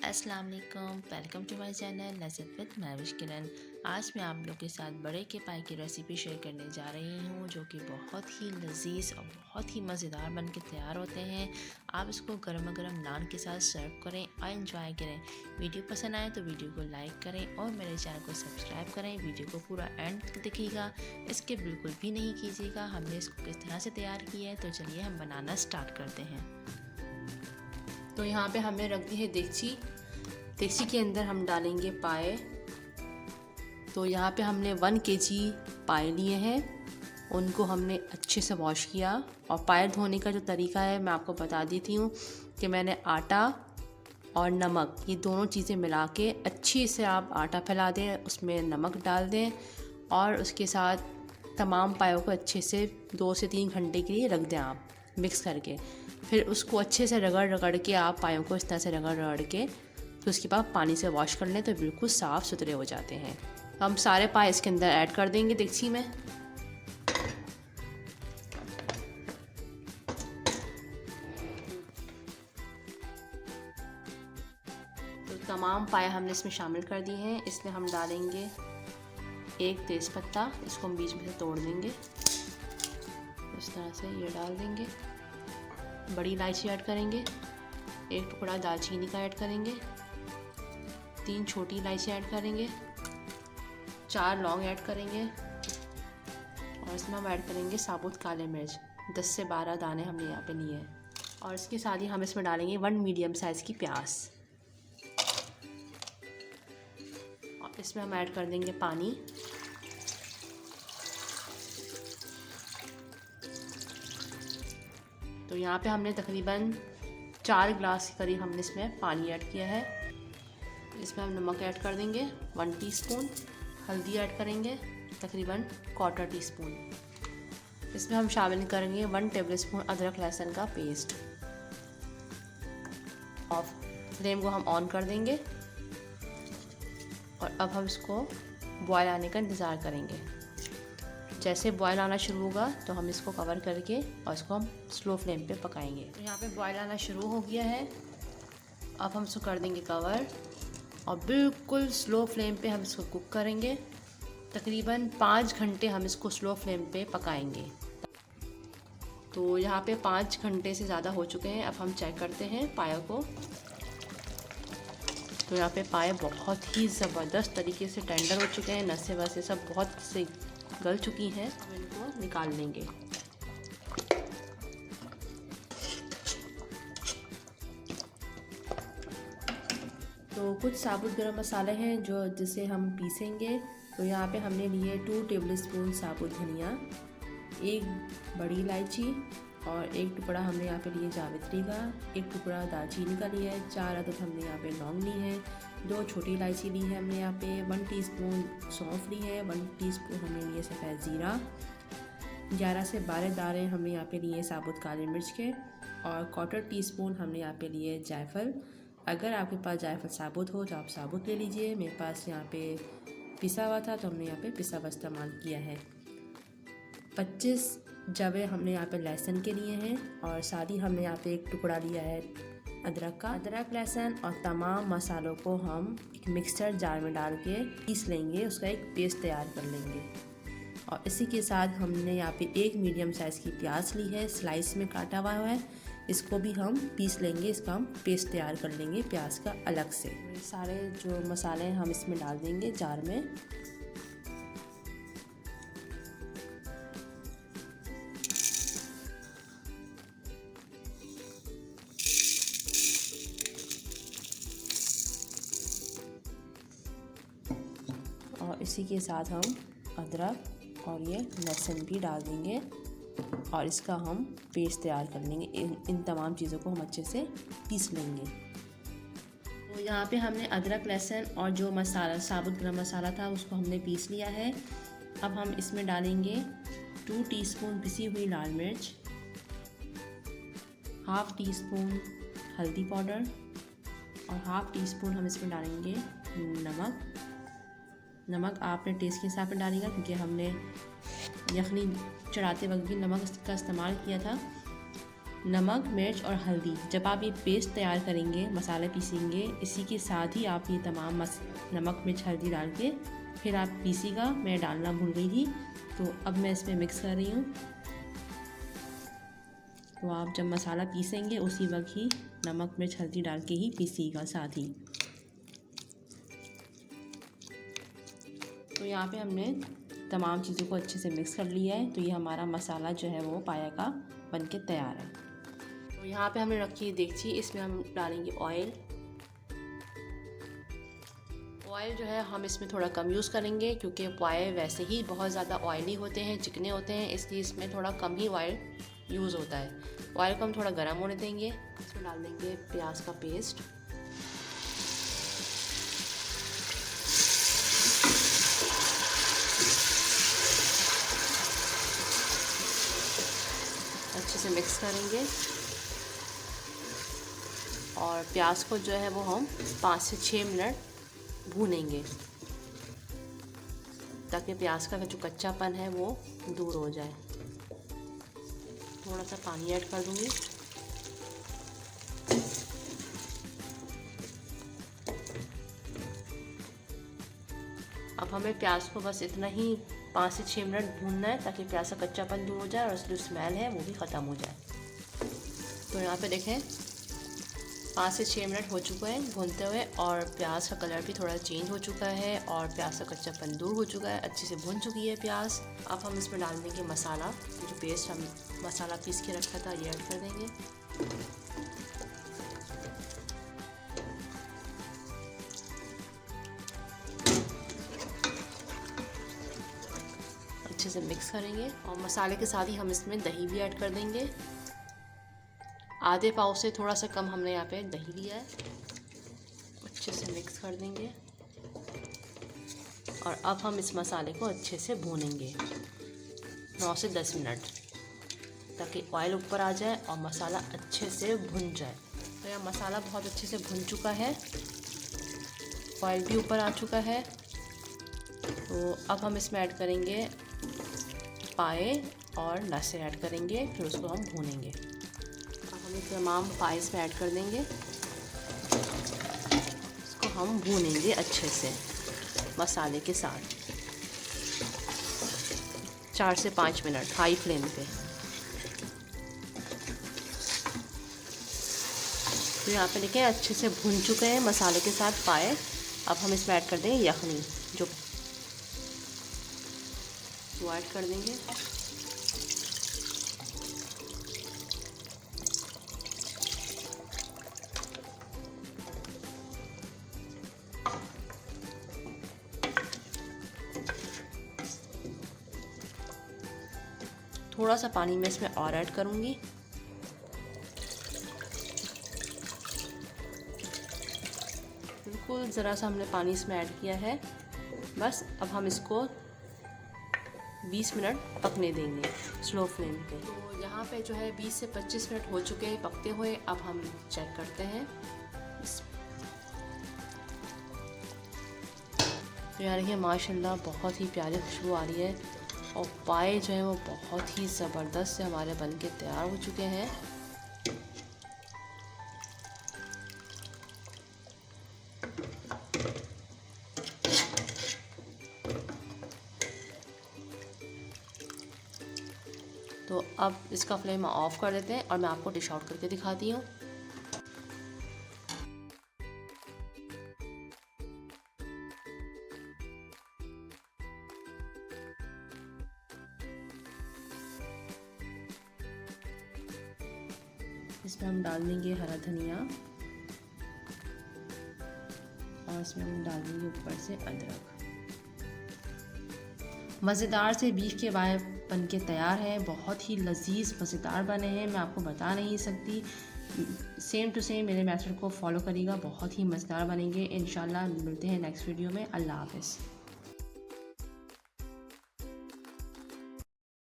अस्सलाम वालेकुम, welcome to my channel Lazzat with Mahwish Kiran. आज मैं आप लोग के साथ बड़े के पाए की रेसिपी शेयर करने जा रही हूँ, जो कि बहुत ही लजीज और बहुत ही मज़ेदार बन के तैयार होते हैं। आप इसको गर्मा गर्म नान के साथ सर्व करें और एंजॉय करें। वीडियो पसंद आए तो वीडियो को लाइक करें और मेरे चैनल को सब्सक्राइब करें। वीडियो को पूरा एंड तक देखिएगा, इसके बिल्कुल भी नहीं कीजिएगा। हमने इसको किस तरह से तैयार किया है, तो चलिए हम बनाना स्टार्ट करते हैं। तो यहाँ पे हमने रख दी है देगची के अंदर हम डालेंगे पाए। तो यहाँ पे हमने 1 kg पाए लिए हैं, उनको हमने अच्छे से वॉश किया। और पाए धोने का जो तरीका है मैं आपको बता देती हूँ कि मैंने आटा और नमक ये दोनों चीज़ें मिला के अच्छे से आप आटा फैला दें, उसमें नमक डाल दें और उसके साथ तमाम पायों को अच्छे से 2 से 3 घंटे के लिए रख दें आप मिक्स करके। फिर उसको अच्छे से रगड़ रगड़ के आप पायों को इस तरह से रगड़ रगड़ के फिर उसके बाद पानी से वॉश कर लें तो बिल्कुल साफ़ सुथरे हो जाते हैं। हम सारे पाए इसके अंदर ऐड कर देंगे देगची में। तो तमाम पाए हमने इसमें शामिल कर दिए हैं। इसमें हम डालेंगे 1 तेज़पत्ता, इसको हम बीच में से तोड़ देंगे, इस तरह से ये डाल देंगे। बड़ी इलायची ऐड करेंगे, 1 टुकड़ा दालचीनी का ऐड करेंगे, 3 छोटी इलायची ऐड करेंगे, 4 लौंग ऐड करेंगे और इसमें हम ऐड करेंगे साबुत काले मिर्च 10 से 12 दाने हमने यहाँ पे लिए हैं। और इसके साथ ही हम इसमें डालेंगे 1 मीडियम साइज़ की प्याज और इसमें हम ऐड कर देंगे पानी। तो यहाँ पे हमने तकरीबन 4 गिलास के करीब हमने इसमें पानी ऐड किया है। इसमें हम नमक ऐड कर देंगे 1 टीस्पून, हल्दी ऐड करेंगे तकरीबन 1/4 टीस्पून। इसमें हम शामिल करेंगे 1 टेबलस्पून अदरक लहसुन का पेस्ट। और फ्लेम को हम ऑन कर देंगे और अब हम इसको बॉयल आने का इंतज़ार करेंगे। जैसे बॉयल आना शुरू होगा तो हम इसको कवर करके और इसको हम स्लो फ्लेम पे पकाएंगे। तो यहाँ पे बॉयल आना शुरू हो गया है, अब हम इसको कर देंगे कवर और बिल्कुल स्लो फ्लेम पे हम इसको कुक करेंगे। तकरीबन 5 घंटे हम इसको स्लो फ्लेम पे पकाएंगे। तो यहाँ पे 5 घंटे से ज़्यादा हो चुके हैं। अब हम चेक करते हैं पाया को। तो यहाँ पे पाए बहुत ही ज़बरदस्त तरीके से टेंडर हो चुके हैं, नसें वसें सब बहुत से गल चुकी हैं। हम इनको निकाल लेंगे। तो कुछ साबुत गरम मसाले हैं जो जिसे हम पीसेंगे। तो यहाँ पे हमने लिए 2 टेबलस्पून साबुत धनिया, 1 बड़ी इलायची और 1 टुकड़ा हमने यहाँ पे लिए जावित्री का, 1 टुकड़ा दालचीनी का लिया है, 4 अदद हमने यहाँ पे लौंग ली है, 2 छोटी इलायची ली है हमने यहाँ पे, 1 टीस्पून सौंफ ली है, 1 टीस्पून हमने लिए सफ़ेद ज़ीरा, 11 से 12 दाने हमने यहाँ पे लिए साबुत काले मिर्च के और 1/4 टीस्पून हमने यहाँ पे लिए जायफल। अगर आपके पास जायफल साबुत हो तो आप साबुत ले लीजिए। मेरे पास यहाँ पे पिसा हुआ था तो हमने यहाँ पे पिसा हुआ इस्तेमाल किया है। 25 जवे हमने यहाँ पे लहसुन के लिए हैं और साथ ही हमने यहाँ पे 1 टुकड़ा लिया है अदरक का। अदरक लहसुन और तमाम मसालों को हम एक मिक्सर जार में डाल के पीस लेंगे, उसका एक पेस्ट तैयार कर लेंगे। और इसी के साथ हमने यहाँ पे 1 मीडियम साइज़ की प्याज ली है, स्लाइस में काटा हुआ है, इसको भी हम पीस लेंगे, इसका हम पेस्ट तैयार कर लेंगे प्याज का अलग से। ये सारे जो मसाले हैं हम इसमें डाल देंगे जार में। और इसी के साथ हम अदरक और ये लहसुन भी डाल देंगे और इसका हम पेस्ट तैयार कर लेंगे। इन तमाम चीज़ों को हम अच्छे से पीस लेंगे। तो यहाँ पे हमने अदरक लहसुन और जो मसाला साबुत गरम मसाला था उसको हमने पीस लिया है। अब हम इसमें डालेंगे 2 टीस्पून पिसी हुई लाल मिर्च, ½ टीस्पून हल्दी पाउडर और ½ टीस्पून हम इसमें डालेंगे नमक आप अपने टेस्ट के हिसाब से डालिएगा, क्योंकि हमने यखनी चढ़ाते वक्त भी नमक का इस्तेमाल किया था। नमक, मिर्च और हल्दी। जब आप ये पेस्ट तैयार करेंगे, मसाले पीसेंगे, इसी के साथ ही आप ये तमाम नमक, मिर्च, हल्दी डाल के फिर आप पीसीगा। मैं डालना भूल गई थी, तो अब मैं इसमें मिक्स कर रही हूँ। तो आप जब मसाला पीसेंगे उसी वक्त ही नमक, मिर्च, हल्दी डाल के ही पीसीगा साथ ही। तो यहाँ पे हमने तमाम चीज़ों को अच्छे से मिक्स कर लिया है। तो ये हमारा मसाला जो है वो पाया का बन के तैयार है। तो यहाँ पे हमने रखी है देगची, इसमें हम डालेंगे ऑयल। ऑयल जो है हम इसमें थोड़ा कम यूज़ करेंगे, क्योंकि पाए वैसे ही बहुत ज़्यादा ऑयली होते हैं, चिकने होते हैं, इसलिए इसमें थोड़ा कम ही ऑयल यूज़ होता है। ऑयल को हम थोड़ा गर्म होने देंगे। इसमें डाल देंगे प्याज का पेस्ट। अच्छे से मिक्स करेंगे और प्याज को जो है वो हम 5 से 6 मिनट भूनेंगे, ताकि प्याज का जो कच्चापन है वो दूर हो जाए। थोड़ा सा पानी ऐड कर दूंगी। अब हमें प्याज को बस इतना ही 5 से 6 मिनट भूनना है, ताकि प्याज का कच्चापन दूर हो जाए और उसकी जो स्मेल है वो भी ख़त्म हो जाए। तो यहाँ पे देखें 5 से 6 मिनट हो चुके हैं भूनते हुए, और प्याज का कलर भी थोड़ा चेंज हो चुका है और प्याज का कच्चापन दूर हो चुका है, अच्छे से भून चुकी है प्याज। अब हम इसमें डाल देंगे मसाला, जो पेस्ट हम मसाला पीस के रखा था ये ऐड कर देंगे। अच्छे से मिक्स करेंगे और मसाले के साथ ही हम इसमें दही भी ऐड कर देंगे। आधे पाव से थोड़ा सा कम हमने यहाँ पे दही लिया है। अच्छे से मिक्स कर देंगे और अब हम इस मसाले को अच्छे से भूनेंगे 9 से 10 मिनट, ताकि ऑयल ऊपर आ जाए और मसाला अच्छे से भुन जाए। तो यह मसाला बहुत अच्छे से भुन चुका है, ऑयल भी ऊपर आ चुका है। तो अब हम इसमें ऐड करेंगे पाए और लहसुन ऐड करेंगे, फिर उसको हम भूनेंगे। अब हम तमाम पाए इसमें ऐड कर देंगे, इसको हम भूनेंगे अच्छे से मसाले के साथ 4 से 5 मिनट हाई फ्लेम पे। तो यहाँ पे देखिए अच्छे से भून चुके हैं मसाले के साथ पाए। अब हम इसमें ऐड कर देंगे यखनी, जो वो ऐड कर देंगे। थोड़ा सा पानी मैं इसमें और ऐड करूँगी। बिल्कुल ज़रा सा हमने पानी इसमें ऐड किया है बस। अब हम इसको 20 मिनट पकने देंगे स्लो फ्लेम पे। तो यहाँ पे जो है 20 से 25 मिनट हो चुके हैं पकते हुए। अब हम चेक करते हैं। तो यार ये माशाल्लाह बहुत ही प्यारी खुशबू आ रही है और पाए जो है वो बहुत ही ज़बरदस्त से हमारे बन के तैयार हो चुके हैं। तो अब इसका फ्लेम ऑफ कर देते हैं और मैं आपको डिश आउट करके दिखाती हूँ। इसमें हम डाल देंगे हरा धनिया और इसमें हम डाल देंगे ऊपर से अदरक। मज़ेदार से बीफ के बाय बन के तैयार है। बहुत ही लजीज मज़ेदार बने हैं, मैं आपको बता नहीं सकती। सेम टू सेम मेरे मेथड को फॉलो करिएगा, बहुत ही मज़ेदार बनेंगे। इंशाल्लाह मिलते हैं नेक्स्ट वीडियो में। अल्लाह हाफ़िज़।